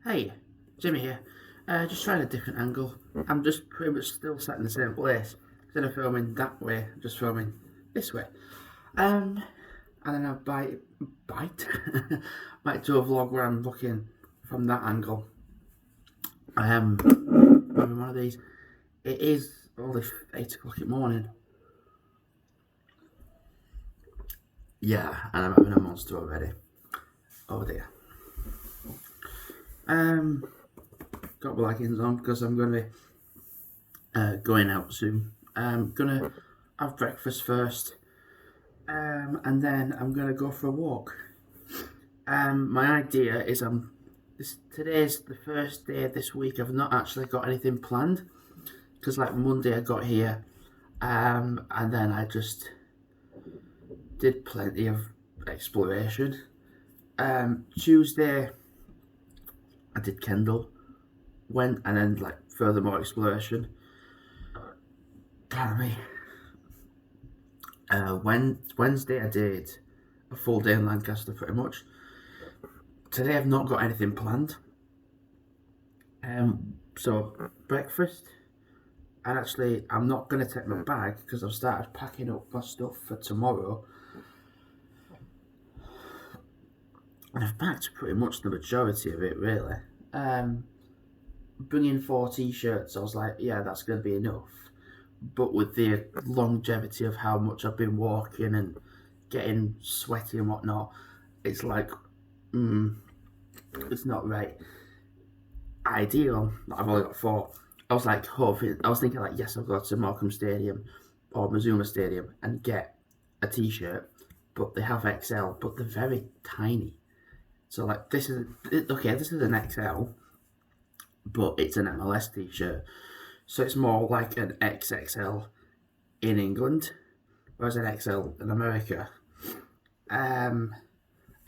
Hey, Jimmy here. Just trying a different angle. I'm just pretty much still sat in the same place. Instead of filming that way, I'm just filming this way. Um, and then I bite, might do a vlog where I'm looking from that angle. Maybe one of these. It is only 8 o'clock in the morning. Yeah, and I'm having a monster already. Oh dear. Um, got my leggings on because I'm going to be going out soon. I'm gonna have breakfast first, and then I'm gonna go for a walk. My idea is today's the first day of this week. I've not actually got anything planned because like Monday I got here, and then I just did plenty of exploration. Tuesday I did Kendall, went and then like furthermore exploration. Pardon me. Wednesday I did a full day in Lancaster pretty much. Today I've not got anything planned. So breakfast, and actually I'm not going to take my bag because I've started packing up my stuff for tomorrow. And I've packed pretty much the majority of it really. Bringing 4 t-shirts, I was like, yeah, that's going to be enough. But with the longevity of how much I've been walking and getting sweaty and whatnot, it's like, it's not right. Ideal. I've only got 4. I was like, I was thinking like, yes, I'll go to Morecambe Stadium or Mazuma Stadium and get a t-shirt, but they have XL, but they're very tiny. So like, this is okay. This is an XL, but it's an MLS t-shirt, so it's more like an XXL in England, whereas an XL in America. I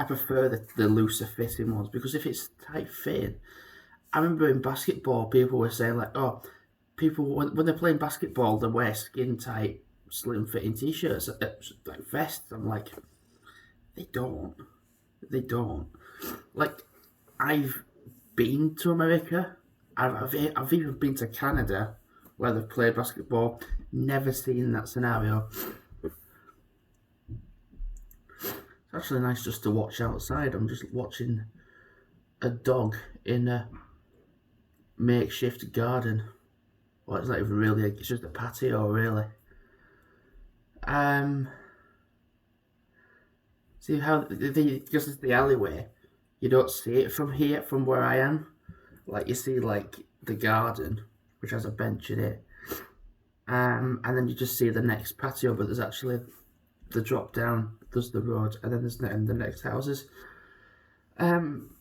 prefer the looser fitting ones because if it's tight fitting, I remember in basketball, people were saying like, "Oh, people when they're playing basketball, they wear skin tight, slim fitting t-shirts, like vests." I'm like, they don't. They don't. Like, I've been to America. I've even been to Canada, where they've played basketball. Never seen that scenario. It's actually nice just to watch outside. I'm just watching a dog in a makeshift garden. Well, it's not even really. It's just a patio, really. Um, See how because it's the alleyway, you don't see it from here, from where I am. Like you see, like the garden, which has a bench in it, and then you just see the next patio. But there's actually the drop down. There's the road, and then there's the next houses. Um,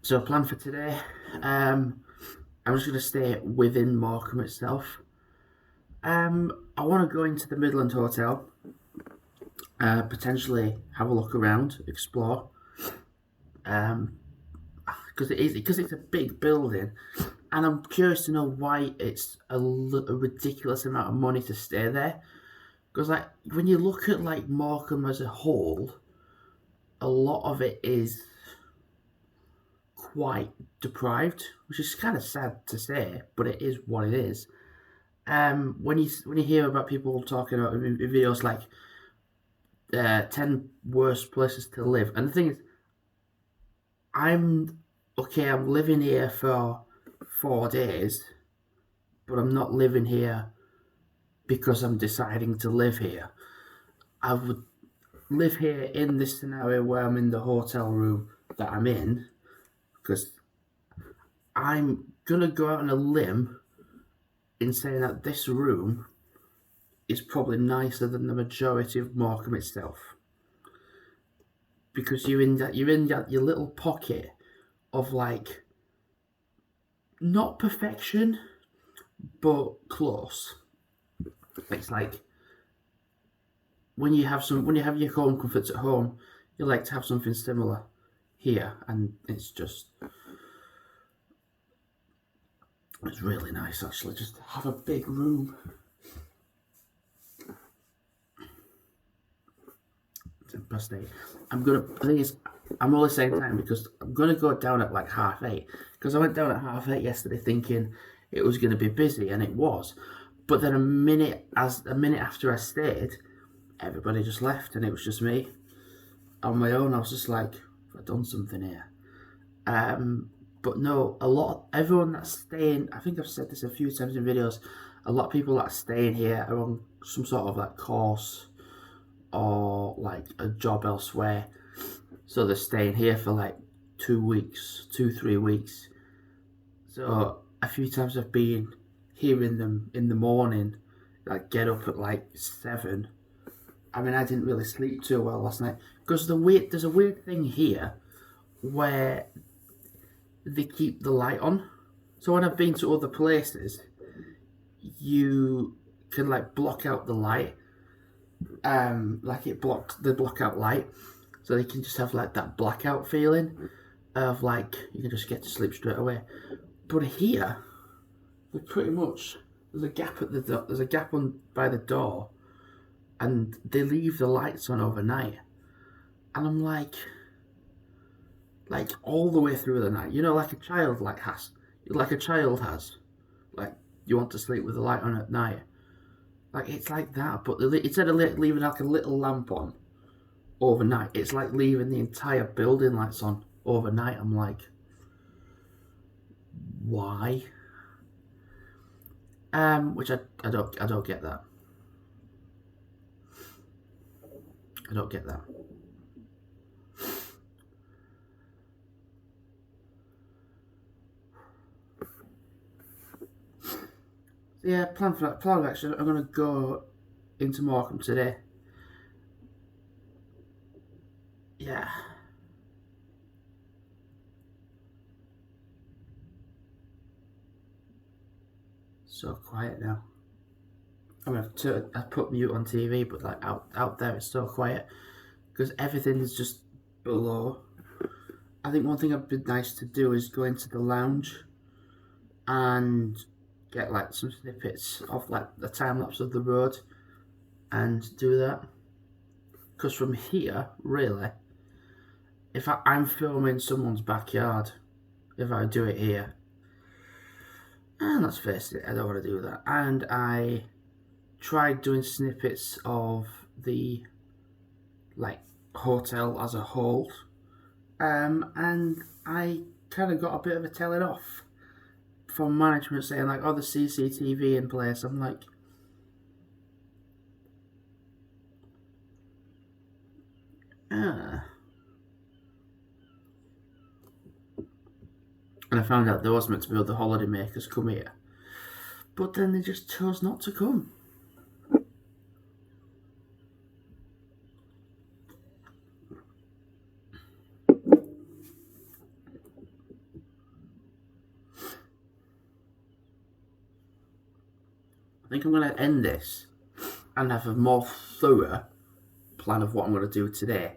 so plan for today. I'm just gonna stay within Morecambe itself. I want to go into the Midland Hotel, potentially have a look around, explore. Because it's a big building, and I'm curious to know why it's a ridiculous amount of money to stay there. Because like when you look at like Morecambe as a whole, a lot of it is quite deprived, which is kind of sad to say, but it is what it is. When you hear about people talking about in videos like 10 worst places to live, and the thing is, I'm okay. I'm living here for 4 days, but I'm not living here because I'm deciding to live here. I would live here in this scenario where I'm in the hotel room that I'm in because I'm gonna go out on a limb in saying that this room is probably nicer than the majority of Morecambe itself because you're in your little pocket of like not perfection but close. It's like when you have your home comforts at home, you like to have something similar here, and it's really nice actually just to have a big room. It's past 8. The thing is, I'm only saying time because I'm going to go down at like 8:30. Because I went down at 8:30 yesterday thinking it was going to be busy, and it was. But then a minute after I stayed, everybody just left, and it was just me on my own. I was just like, I've done something here. But no, everyone that's staying, I think I've said this a few times in videos, a lot of people that are staying here are on some sort of like course or like a job elsewhere. So they're staying here for like 2 weeks, 3 weeks. So a few times I've been hearing them in the morning, like get up at like 7. I mean, I didn't really sleep too well last night because there's a weird thing here where they keep the light on. So when I've been to other places, you can like block out the light, like they block out light, so they can just have like that blackout feeling of like you can just get to sleep straight away. But here, they pretty much there's a gap on by the door, and they leave the lights on overnight, and I'm like all the way through the night. You know, like a child has, like you want to sleep with the light on at night. Like it's like that, but instead of leaving like a little lamp on overnight, it's like leaving the entire building lights on overnight. I'm like, why? Which I don't get that. I don't get that. Yeah, plan of action. I'm gonna go into Morecambe today. Yeah. So quiet now. I mean, I've put mute on TV, but like out there it's so quiet because everything is just below. I think one thing it'd be nice to do is go into the lounge and get like some snippets of like the time lapse of the road and do that. Because from here, really, if I'm filming someone's backyard, if I do it here, and let's face it, I don't want to do that. And I tried doing snippets of the like hotel as a whole, and I kind of got a bit of a telling off from management saying like, oh, the CCTV in place. I'm like, ah. And I found out there was meant to be other holiday makers come here, but then they just chose not to come. I think I'm going to end this and have a more thorough plan of what I'm going to do today,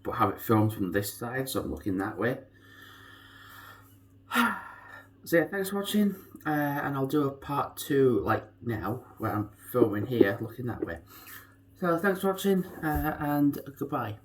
but have it filmed from this side, so I'm looking that way. So yeah, thanks for watching, and I'll do a part 2 like now, where I'm filming here, looking that way. So thanks for watching, and goodbye.